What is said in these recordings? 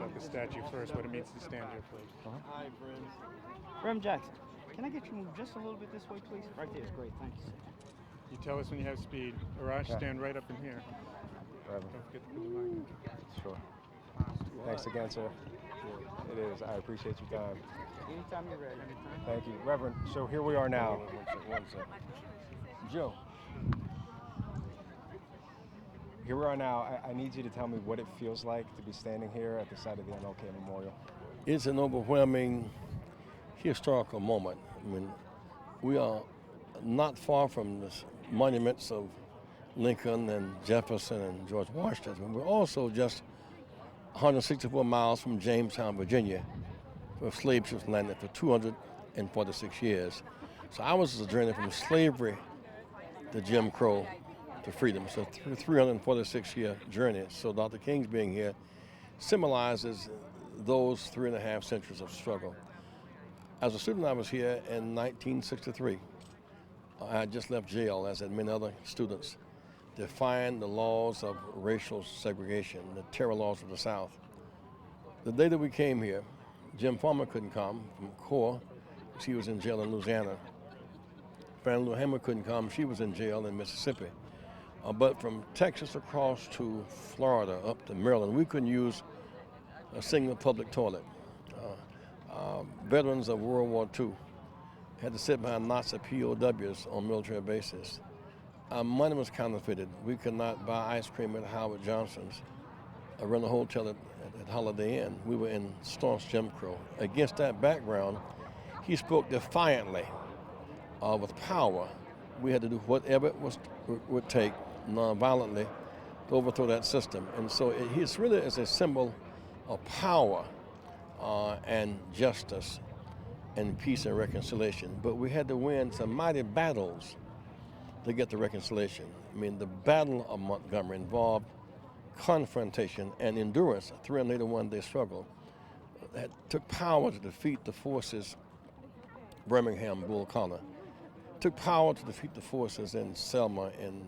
about the statue first, what it means to stand here, please. Hi, friends. Reverend Jackson, can I get you to move just a little bit this way, please? Right there is great. Thank you, sir. You tell us when you have speed. Arash, Okay. stand right up in here. Reverend. Don't forget to put the mic. Sure. Thanks again, sir. It is. I appreciate your time. Anytime you're ready. Thank you. Reverend, so here we are now. One second. Joe. Here we are now. I need you to tell me what it feels like to be standing here at the site of the MLK Memorial. It's an overwhelming historical moment. I mean, we are not far from the monuments of Lincoln and Jefferson and George Washington. We're also just 164 miles from Jamestown, Virginia, where slave ships landed for 246 years. So ours is a journey from slavery to Jim Crow to freedom. So 346-year journey. So Dr. King's being here symbolizes those 3.5 centuries of struggle. As a student, I was here in 1963. I had just left jail, as had many other students, defying the laws of racial segregation, the terror laws of the South. The day that we came here, Jim Farmer couldn't come from CORE because he was in jail in Louisiana. Fannie Lou Hamer couldn't come, she was in jail in Mississippi. But from Texas across to Florida, up to Maryland, we couldn't use a single public toilet. Veterans of World War II had to sit behind Nazi POWs on military bases. Our money was counterfeited. We could not buy ice cream at Howard Johnson's or run a hotel at Holiday Inn. We were in staunch Jim Crow. Against that background, he spoke defiantly with power. We had to do whatever it would take nonviolently to overthrow that system. And so it's really is a symbol of power and justice and peace and reconciliation. But we had to win some mighty battles to get the reconciliation. I mean, the Battle of Montgomery involved confrontation and endurance, a 381-day struggle that took power to defeat the forces Birmingham, Bull Connor. Took power to defeat the forces in Selma in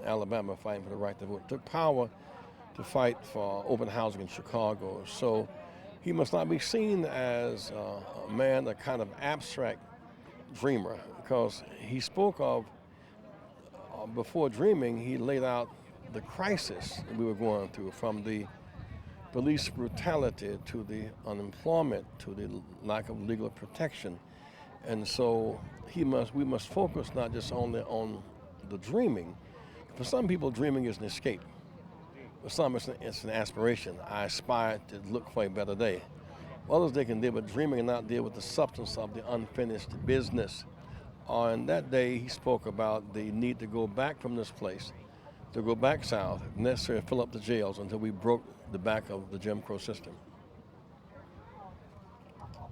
Alabama fighting for the right to vote. Took power to fight for open housing in Chicago. So he must not be seen as a man, a kind of abstract dreamer, because he spoke of, before dreaming, he laid out the crisis we were going through, from the police brutality to the unemployment to the lack of legal protection. And so we must focus not just only on the dreaming. For some people, dreaming is an escape. For some, it's an aspiration. I aspire to look for a better day. Others, they can deal with dreaming and not deal with the substance of the unfinished business. On that day, he spoke about the need to go back from this place, to go back south, if necessary, fill up the jails until we broke the back of the Jim Crow system.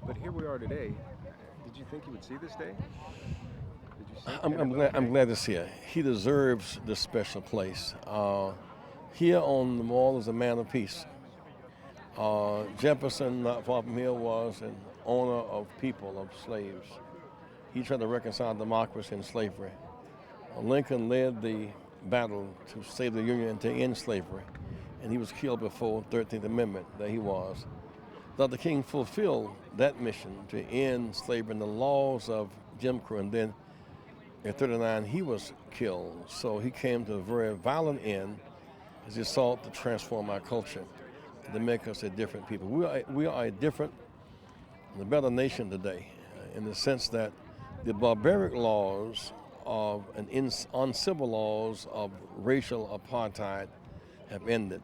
But here we are today. Did you think you would see this day? Did you see I'm glad to see it. He deserves this special place. Here on the mall is a man of peace. Jefferson, not far from here, was an owner of people, of slaves. He tried to reconcile democracy and slavery. Lincoln led the battle to save the Union and to end slavery, and he was killed before the 13th Amendment. There he was. Dr. King fulfilled that mission to end slavery and the laws of Jim Crow, and then in 1939 he was killed. So he came to a very violent end as he sought to transform our culture, to make us a different people. We are a different and a better nation today, in the sense that the barbaric laws of uncivil laws of racial apartheid have ended.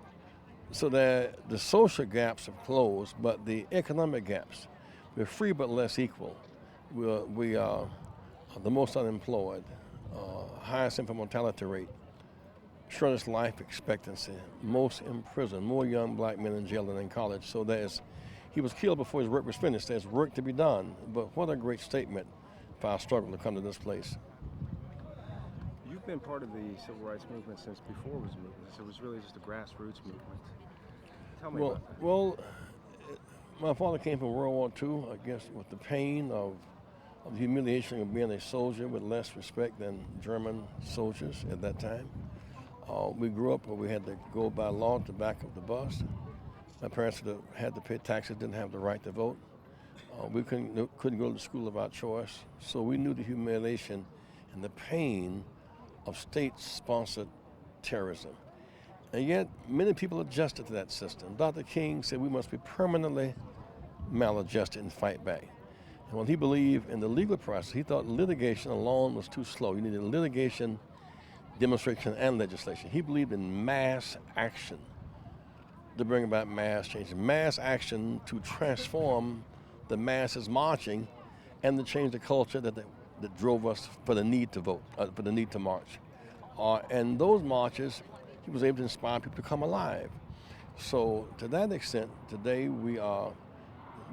So that the social gaps have closed, but the economic gaps, we're free but less equal. We are the most unemployed, highest infant mortality rate, shortest life expectancy, most in prison, more young black men in jail than in college. So he was killed before his work was finished. There's work to be done, but what a great statement for our struggle to come to this place. You've been part of the civil rights movement since before it was a movement, so it was really just a grassroots movement. Tell me about that. Well, my father came from World War II, I guess, with the pain of the humiliation of being a soldier with less respect than German soldiers at that time. We grew up where we had to go by law to back of the bus. My parents had to pay taxes, didn't have the right to vote. We couldn't go to school of our choice, so we knew the humiliation and the pain of state-sponsored terrorism. And yet, many people adjusted to that system. Dr. King said we must be permanently maladjusted and fight back. And when he believed in the legal process, he thought litigation alone was too slow. You needed litigation, demonstration, and legislation. He believed in mass action to bring about mass change, mass action to transform the masses marching and to change the culture that drove us for the need to vote, for the need to march. And those marches, he was able to inspire people to come alive. So to that extent, today we are,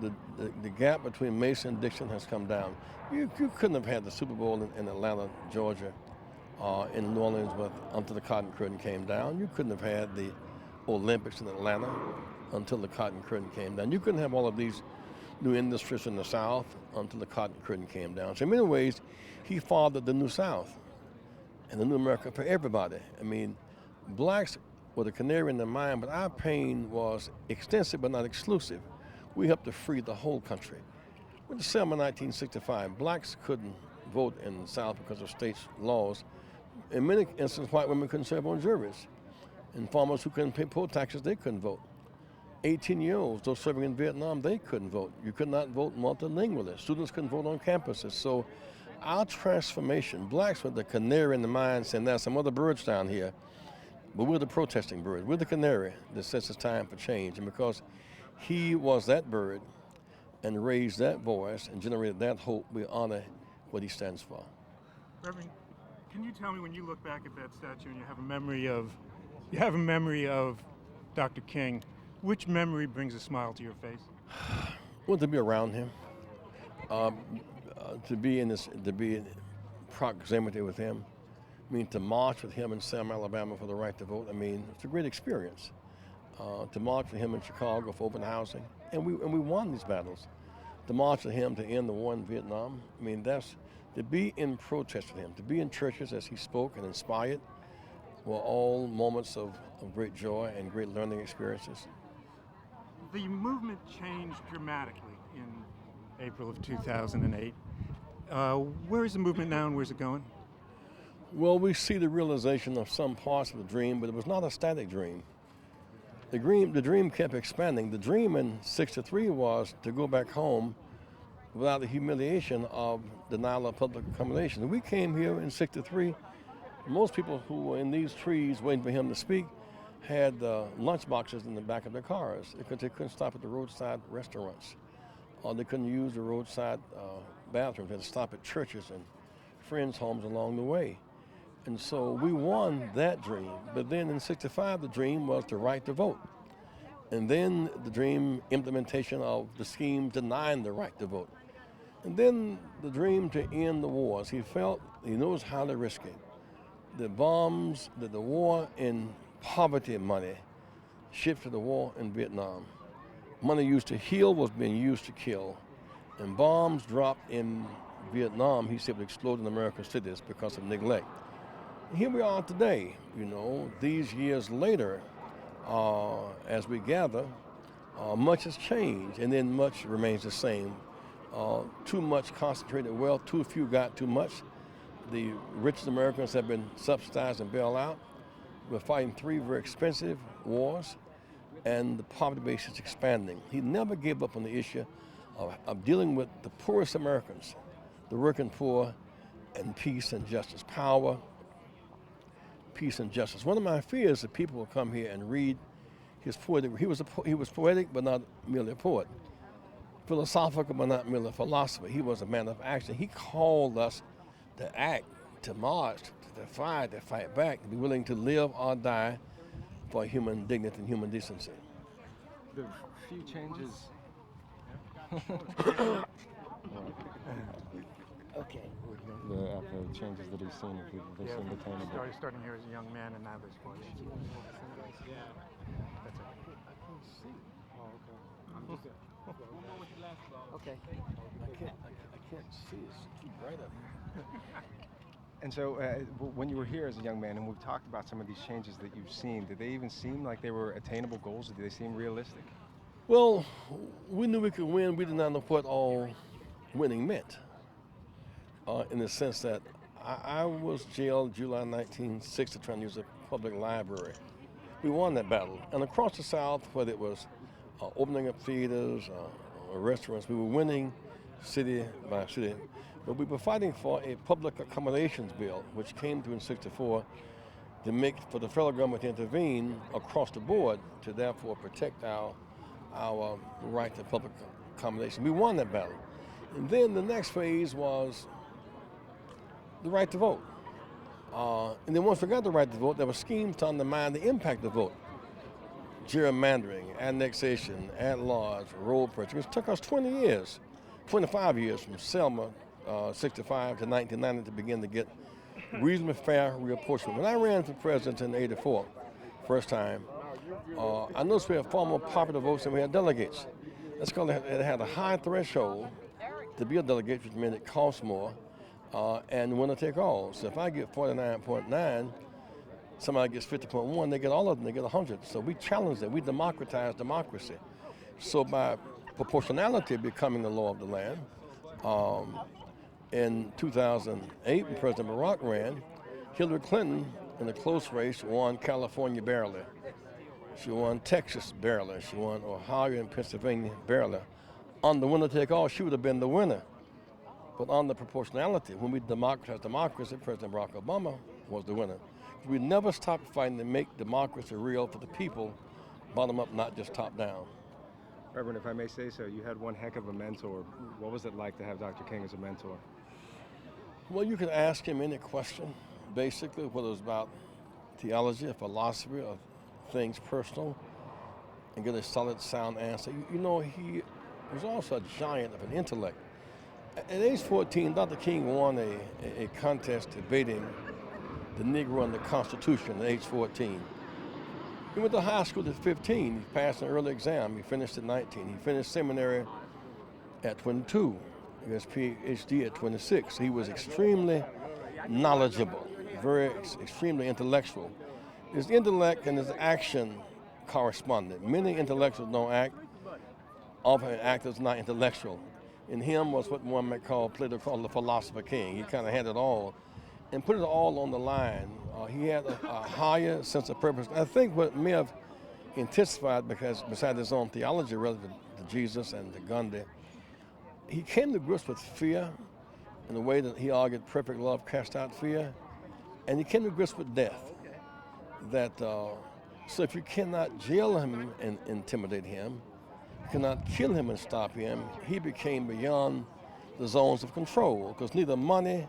the gap between Mason and Dixon has come down. You couldn't have had the Super Bowl in Atlanta, Georgia, in New Orleans until the Cotton Curtain came down. You couldn't have had the Olympics in Atlanta until the Cotton Curtain came down. You couldn't have all of these new industries in the South until the Cotton Curtain came down. So in many ways, he fathered the New South and the New America for everybody. I mean, blacks were the canary in the mine, but our pain was extensive but not exclusive. We helped to free the whole country. With the Selma 1965, blacks couldn't vote in the South because of state's laws. In many instances, white women couldn't serve on juries. And farmers who couldn't pay poll taxes, they couldn't vote. 18-year-olds, those serving in Vietnam, they couldn't vote. You could not vote multilingually. Students couldn't vote on campuses. So our transformation, blacks were the canary in the mine saying there's some other birds down here, but we're the protesting bird. We're the canary that says it's time for change. And because he was that bird and raised that voice and generated that hope, we honor what he stands for. Reverend, can you tell me, when you look back at that statue and you have a memory of Dr. King, which memory brings a smile to your face? Well, to be around him, to be in proximity with him. I mean, to march with him in Selma, Alabama for the right to vote. I mean, it's a great experience. To march with him in Chicago for open housing, and we won these battles. To march with him to end the war in Vietnam. I mean, that's to be in protest with him, to be in churches as he spoke and inspired, were all moments of great joy and great learning experiences. The movement changed dramatically in April of 2008. Where is the movement now and where's it going? Well, we see the realization of some parts of the dream, but it was not a static dream. The dream kept expanding. The dream in '63 was to go back home without the humiliation of denial of public accommodation. We came here in '63. Most people who were in these trees waiting for him to speak had lunch boxes in the back of their cars because they couldn't stop at the roadside restaurants, or they couldn't use the roadside bathrooms. They had to stop at churches and friends' homes along the way. And so we won that dream. But then in '65, the dream was the right to vote. And then the dream implementation of the scheme denying the right to vote. And then the dream to end the wars. He knows how to risk it. The bombs, the war in poverty money shifted to the war in Vietnam. Money used to heal was being used to kill. And bombs dropped in Vietnam, he said, would explode in American cities because of neglect. And here we are today, these years later, as we gather, much has changed and then much remains the same. Too much concentrated wealth, too few got too much. The richest Americans have been subsidized and bailed out. We're fighting 3 very expensive wars, and the poverty base is expanding. He never gave up on the issue of dealing with the poorest Americans, the working poor, and peace and justice. Power, peace and justice. One of my fears is that people will come here and read his poetry. He was poetic, but not merely a poet. Philosophical, but not merely a philosopher. He was a man of action. He called us to act, to march, to defy, to fight back, to be willing to live or die for human dignity and human decency. The few changes. Okay. After the changes that he's seen, they seem attainable. Starting here as a young man and now this point. Okay. I can't see. It's too bright up here. And so when you were here as a young man and we've talked about some of these changes that you've seen, did they even seem like they were attainable goals? Or did they seem realistic? Well, we knew we could win. We did not know what all winning meant. In the sense that I was jailed July 1960 trying to use a public library. We won that battle. And across the South, whether it was opening up theaters or restaurants, we were winning city by city. But we were fighting for a public accommodations bill, which came through in '64 to make for the federal government to intervene across the board to therefore protect our right to public accommodation. We won that battle. And then the next phase was the right to vote. And then once we got the right to vote, there were schemes to undermine the impact of the vote. Gerrymandering, annexation, at-large, roll purchase. It took us 25 years from Selma, 65 to 1990 to begin to get reasonably fair reapportionment. When I ran for president in '84, first time, I noticed we had far more popular votes than we had delegates. That's because it had a high threshold to be a delegate, which meant it cost more, and winner take all. So if I get 49.9, somebody gets 50.1, they get all of them, they get 100. So we challenged it, we democratized democracy. So by proportionality becoming the law of the land, in 2008, when President Barack ran, Hillary Clinton, in a close race, won California barely. She won Texas barely. She won Ohio and Pennsylvania barely. On the winner-take-all, she would have been the winner. But on the proportionality, when we democratized democracy, President Barack Obama was the winner. We never stopped fighting to make democracy real for the people, bottom up, not just top down. Reverend, if I may say so, you had one heck of a mentor. What was it like to have Dr. King as a mentor? Well, you could ask him any question, basically, whether it was about theology or philosophy or things personal, and get a solid, sound answer. You know, he was also a giant of an intellect. At age 14, Dr. King won a contest debating the Negro and the Constitution at age 14. He went to high school at 15. He passed an early exam. He finished at 19. He finished seminary at 22. He has PhD at 26. He was extremely knowledgeable, extremely intellectual. His intellect and his action corresponded. Many intellectuals don't act. Often actors not intellectual. In him was what one might call Plato called the philosopher king. He kind of had it all and put it all on the line. He had a higher sense of purpose. I think what may have intensified, because besides his own theology relative to Jesus and to Gandhi, he came to grips with fear in the way that he argued perfect love cast out fear, and he came to grips with death. So if you cannot jail him and intimidate him, you cannot kill him and stop him, he became beyond the zones of control, because neither money,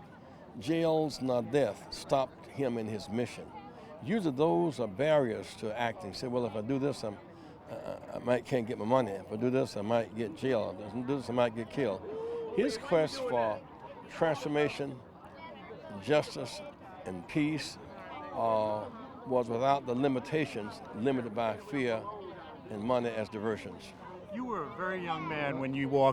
jails, nor death stopped him in his mission. Usually those are barriers to acting. Say, well, if I do this, I can't get my money. If I do this, I might get jailed. If I do this, I might get killed. His quest for transformation, justice, and peace was without the limitations limited by fear and money as diversions. You were a very young man when you walked